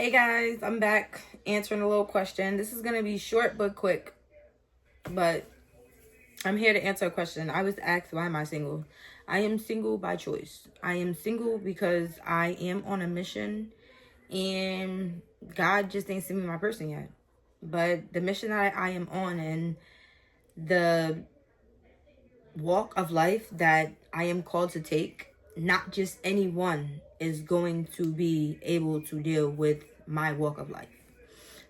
Hey guys, I'm back answering a little question. This is going to be short but quick, but I'm here to answer a question. I was asked, why am I single? I am single by choice. I am single because I am on a mission and God just ain't sent me my person yet. But the mission that I am on and the walk of life that I am called to take, not just anyone is going to be able to deal with my walk of life.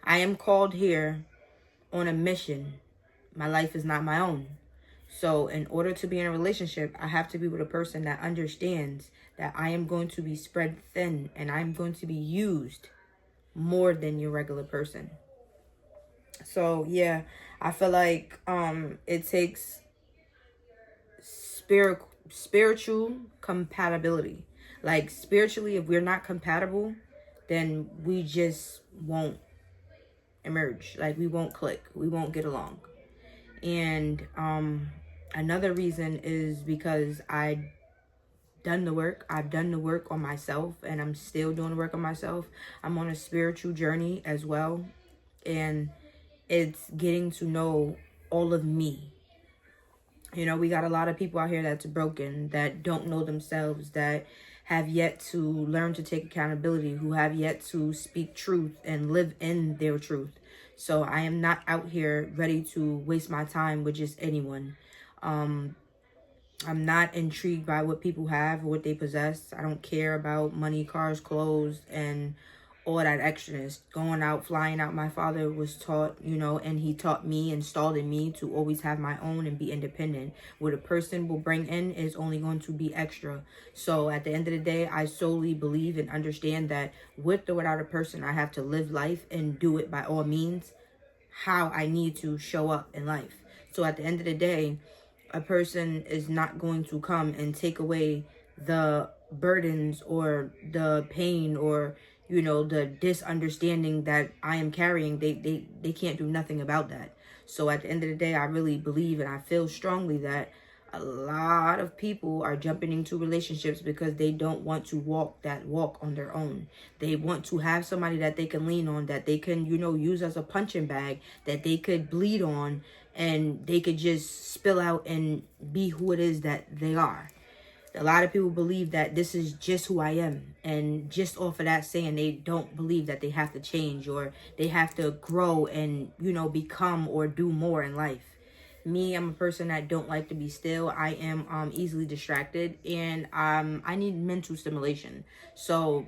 I am called here on a mission. My life is not my own. So in order to be in a relationship, I have to be with a person that understands that I am going to be spread thin and I'm going to be used more than your regular person. So yeah, I feel like it takes spiritual compatibility. Like spiritually, if we're not compatible, then we just won't emerge. Like we won't click. We won't get along. And another reason is because I've done the work. I've done the work on myself and I'm still doing the work on myself. I'm on a spiritual journey as well. And it's getting to know all of me. You know, we got a lot of people out here that's broken, that don't know themselves, that have yet to learn to take accountability, who have yet to speak truth and live in their truth. So I am not out here ready to waste my time with just anyone. I'm not intrigued by what people have or what they possess. I don't care about money, cars, clothes, and all that extraness. Going out, flying out. My father was taught, and he taught me, installed in me to always have my own and be independent. What a person will bring in is only going to be extra. So at the end of the day, I solely believe and understand that with or without a person, I have to live life and do it by all means how I need to show up in life. So at the end of the day, a person is not going to come and take away the burdens or the pain or the misunderstanding that I am carrying. They can't do nothing about that. So at the end of the day, I really believe and I feel strongly that a lot of people are jumping into relationships because they don't want to walk that walk on their own. They want to have somebody that they can lean on, that they can, use as a punching bag, that they could bleed on, and they could just spill out and be who it is that they are. A lot of people believe that this is just who I am. And just off of that saying, they don't believe that they have to change or they have to grow and, become or do more in life. Me, I'm a person that don't like to be still. I am easily distracted and I need mental stimulation. So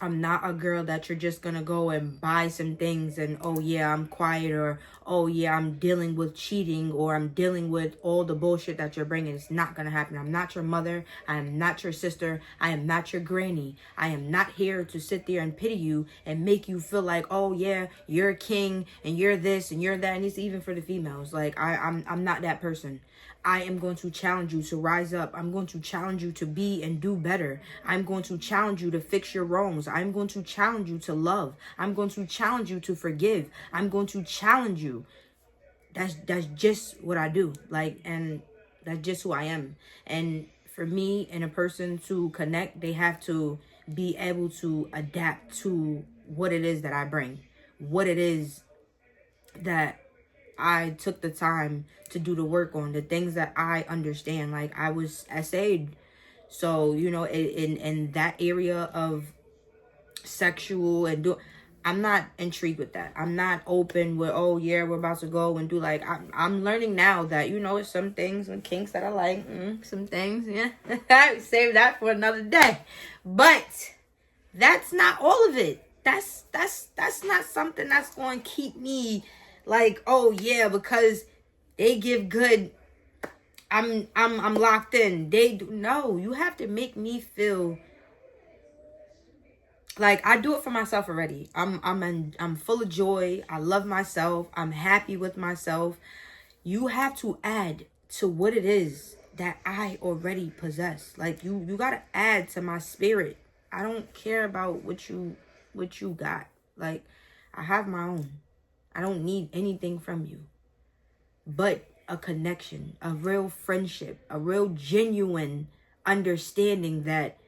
I'm not a girl that you're just gonna go and buy some things and, oh yeah, I'm quiet, or oh yeah, I'm dealing with cheating, or I'm dealing with all the bullshit that you're bringing. It's not gonna happen. I'm not your mother. I am not your sister. I am not your granny. I am not here to sit there and pity you and make you feel like, oh yeah, you're a king and you're this and you're that. And it's even for the females. Like I'm not that person. I am going to challenge you to rise up. I'm going to challenge you to be and do better. I'm going to challenge you to fix your wrongs. I'm going to challenge you to love. I'm going to challenge you to forgive. I'm going to challenge you. That's just what I do. And that's just who I am. And for me and a person to connect, they have to be able to adapt to what it is that I bring, what it is that I took the time to do the work on, the things that I understand. Like I was essayed. So, in that area of sexual and I'm not intrigued with that. I'm not open with, oh yeah, we're about to go and do I'm learning now that, some things and kinks that I like, some things, yeah. I would save that for another day. But that's not all of it. That's not something that's going to keep me like, oh yeah, because they give good, I'm locked in. They do. No, you have to make me feel like I do it for myself already. I'm full of joy. I love myself. I'm happy with myself. You have to add to what it is that I already possess. Like you got to add to my spirit. I don't care about what you got. Like I have my own. I don't need anything from you but a connection, a real friendship, a real genuine understanding that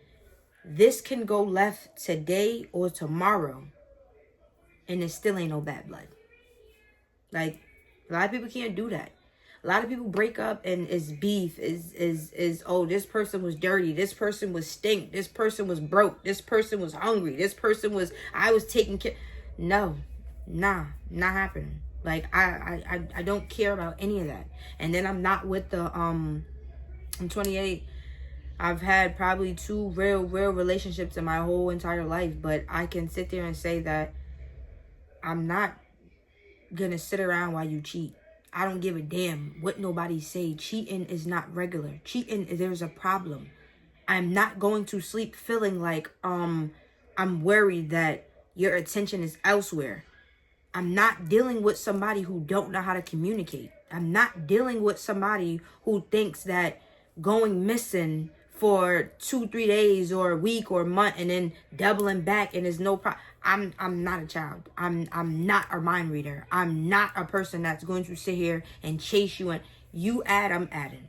This can go left today or tomorrow, and it still ain't no bad blood. Like, a lot of people can't do that. A lot of people break up and is beef, is oh, this person was dirty, this person was stink, this person was broke, this person was hungry, this person was, I was taking care. No, not happening. Like, I don't care about any of that. And then I'm not with the I'm 28. I've had probably 2 real relationships in my whole entire life, but I can sit there and say that I'm not gonna sit around while you cheat. I don't give a damn what nobody say. Cheating is not regular. Cheating, there's a problem. I'm not going to sleep feeling like I'm worried that your attention is elsewhere. I'm not dealing with somebody who don't know how to communicate. I'm not dealing with somebody who thinks that going missing for 2-3 days or a week or a month and then doubling back and there's no problem. I'm not a child. I'm not a mind reader. I'm not a person that's going to sit here and chase you, and you add, I'm adding.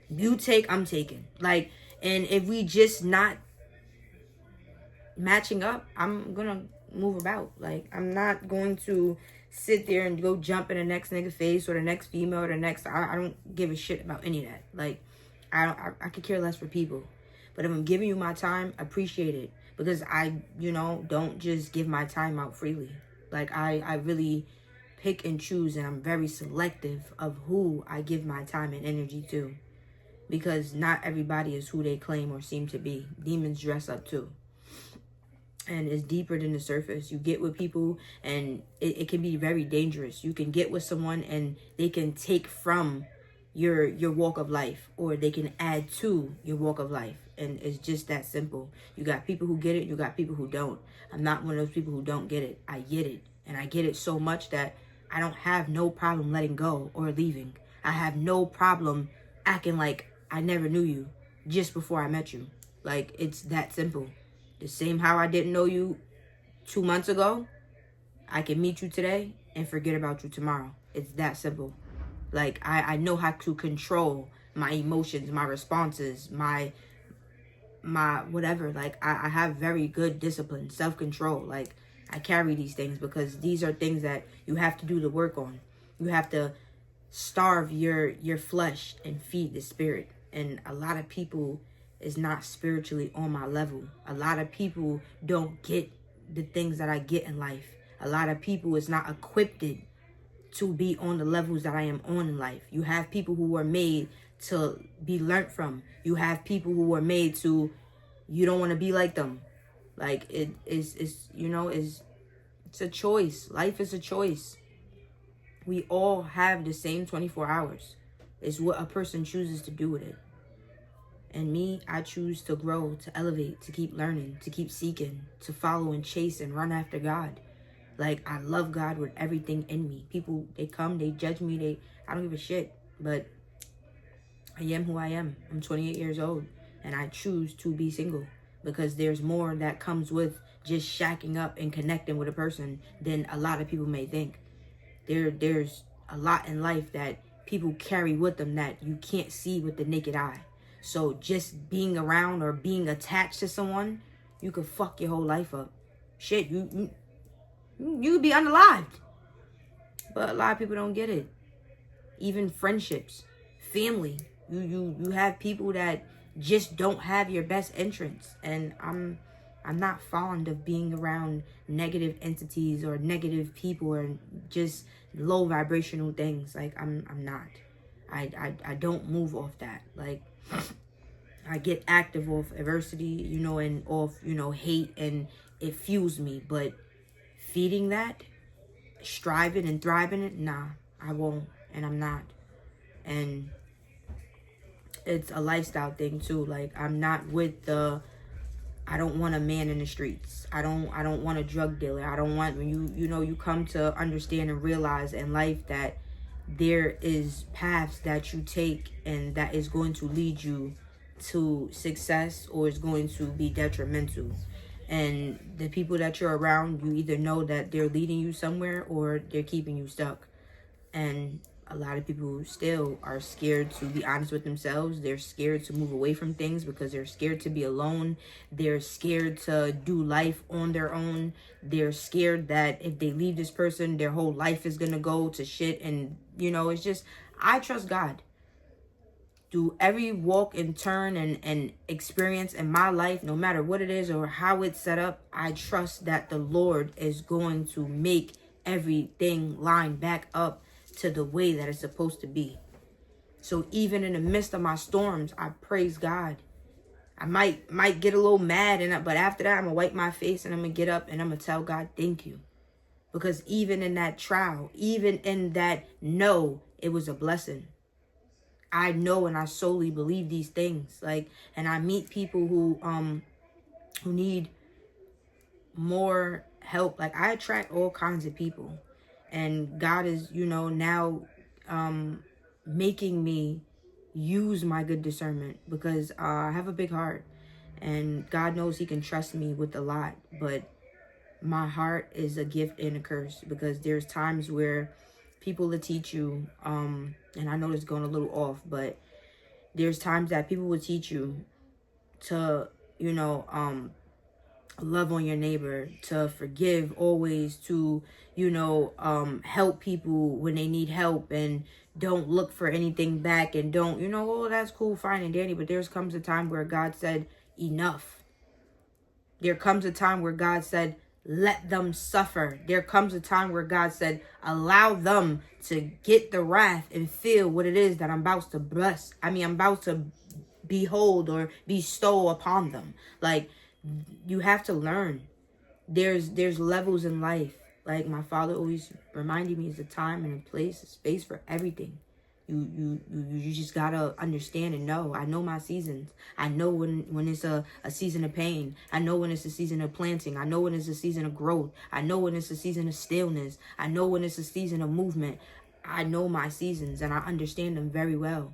You take, I'm taking. Like, and if we just not matching up, I'm gonna move about. Like, I'm not going to sit there and go jump in the next nigga face or the next female or the next. I don't give a shit about any of that. Like, I could care less for people. But if I'm giving you my time, appreciate it. Because I, don't just give my time out freely. Like, I really pick and choose, and I'm very selective of who I give my time and energy to. Because not everybody is who they claim or seem to be. Demons dress up too. And it's deeper than the surface. You get with people and it can be very dangerous. You can get with someone and they can take from your walk of life, or they can add to your walk of life. And it's just that simple. You got people who get it, you got people who don't. I'm not one of those people who don't get it. I get it. And I get it so much that I don't have no problem letting go or leaving. I have no problem acting like I never knew you just before I met you. Like, it's that simple. The same how I didn't know you 2 months ago, I can meet you today and forget about you tomorrow. It's that simple. Like, I know how to control my emotions, my responses, my whatever. Like, I have very good discipline, self-control. Like, I carry these things because these are things that you have to do the work on. You have to starve your flesh and feed the spirit. And a lot of people is not spiritually on my level. A lot of people don't get the things that I get in life. A lot of people is not equipped to be on the levels that I am on in life. You have people who are made to be learned from. You have people who are made to, you don't want to be like them. Like, it's a choice. Life is a choice. We all have the same 24 hours. It's what a person chooses to do with it. And me, I choose to grow, to elevate, to keep learning, to keep seeking, to follow and chase and run after God. Like, I love God with everything in me. People, they come, they judge me, I don't give a shit. But I am who I am. I'm 28 years old, and I choose to be single because there's more that comes with just shacking up and connecting with a person than a lot of people may think. There's a lot in life that people carry with them that you can't see with the naked eye. So just being around or being attached to someone, you could fuck your whole life up. Shit, you could be unalived. But a lot of people don't get it. Even friendships, family. You have people that just don't have your best interests. And I'm not fond of being around negative entities or negative people or just low vibrational things. Like, I'm not. I don't move off that. Like, I get active off adversity, and off, hate, and it fuels me. But feeding that, striving and thriving it, nah, I won't, and I'm not. And it's a lifestyle thing too. Like, I'm not with I don't want a man in the streets. I don't want a drug dealer. I don't want, when you come to understand and realize in life that there is paths that you take and that is going to lead you to success or is going to be detrimental. And the people that you're around, you either know that they're leading you somewhere or they're keeping you stuck. And a lot of people still are scared to be honest with themselves. They're scared to move away from things because they're scared to be alone. They're scared to do life on their own. They're scared that if they leave this person, their whole life is going to go to shit. And, you know, it's just, I trust God. Through every walk and turn and experience in my life, no matter what it is or how it's set up, I trust that the Lord is going to make everything line back up to the way that it's supposed to be. So even in the midst of my storms, I praise God. I might get a little mad, but after that, I'm gonna wipe my face and I'm gonna get up and I'm gonna tell God, thank you. Because even in that trial, even in that no, it was a blessing. I know and I solely believe these things. Like, and I meet people who need more help. Like, I attract all kinds of people. And God is, you know, now making me use my good discernment because I have a big heart. And God knows he can trust me with a lot. But my heart is a gift and a curse because there's times where people will teach you, and I know this is going a little off, but there's times that people will teach you to, you know, love on your neighbor, to forgive always, to, you know, help people when they need help and don't look for anything back and don't, you know, oh, that's cool, fine and dandy. But there's comes a time where God said, enough. There comes a time where God said, let them suffer. There comes a time where God said, allow them to get the wrath and feel what it is that I'm about to bless. I mean, I'm about to behold or bestow upon them. Like, you have to learn. There's levels in life. Like my father always reminded me, it's a time and a place, a space for everything. You just gotta understand and know. I know my seasons. I know when it's a season of pain. I know when it's a season of planting. I know when it's a season of growth. I know when it's a season of stillness. I know when it's a season of movement. I know my seasons and I understand them very well.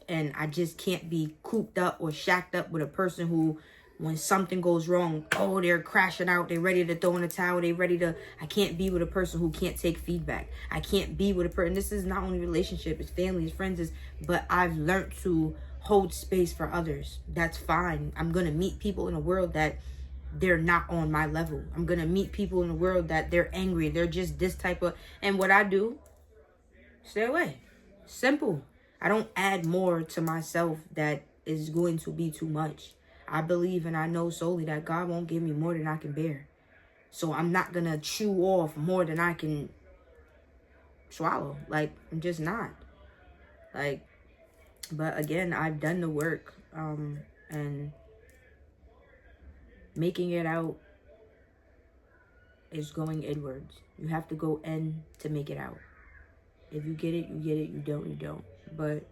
And I just can't be cooped up or shacked up with a person who, when something goes wrong, oh, they're crashing out. They're ready to throw in the towel. I can't be with a person who can't take feedback. I can't be with a person. This is not only relationship, it's family, it's friends, but I've learned to hold space for others. That's fine. I'm going to meet people in a world that they're not on my level. I'm going to meet people in the world that they're angry. They're just this type of, and what I do, stay away. Simple. I don't add more to myself that is going to be too much. I believe and I know solely that God won't give me more than I can bear. So I'm not going to chew off more than I can swallow. Like, I'm just not. Like, but again, I've done the work. And making it out is going inwards. You have to go in to make it out. If you get it, you get it. You don't, you don't. But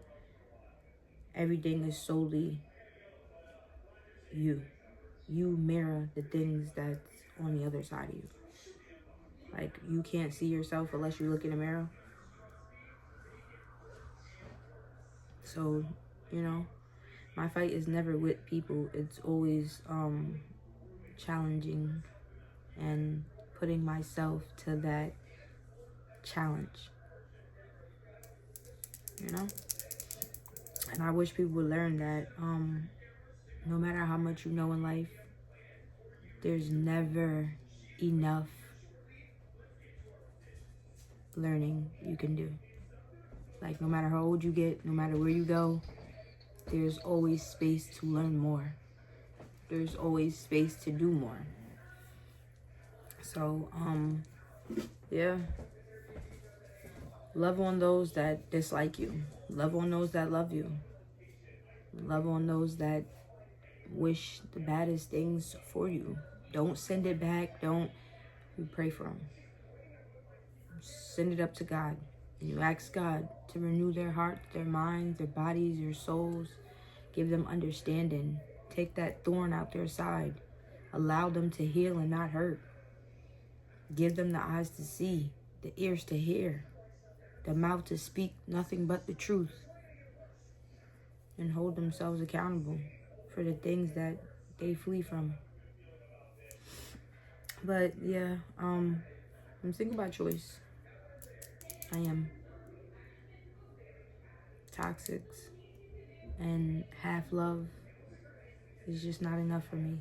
everything is solely you. You mirror the things that's on the other side of you. Like, you can't see yourself unless you look in the mirror. So, you know, my fight is never with people. It's always challenging and putting myself to that challenge. You know? And I wish people would learn that no matter how much you know in life, there's never enough learning you can do. Like, no matter how old you get, no matter where you go, there's always space to learn more. There's always space to do more. So, yeah. Love on those that dislike you. Love on those that love you. Love on those that wish the baddest things for you. Don't send it back. You pray for them. Send it up to God. And you ask God to renew their hearts, their minds, their bodies, their souls. Give them understanding. Take that thorn out their side. Allow them to heal and not hurt. Give them the eyes to see, the ears to hear, the mouth to speak nothing but the truth. And hold themselves accountable for the things that they flee from. But yeah, I'm thinking about choice. I am. toxics, and half love is just not enough for me.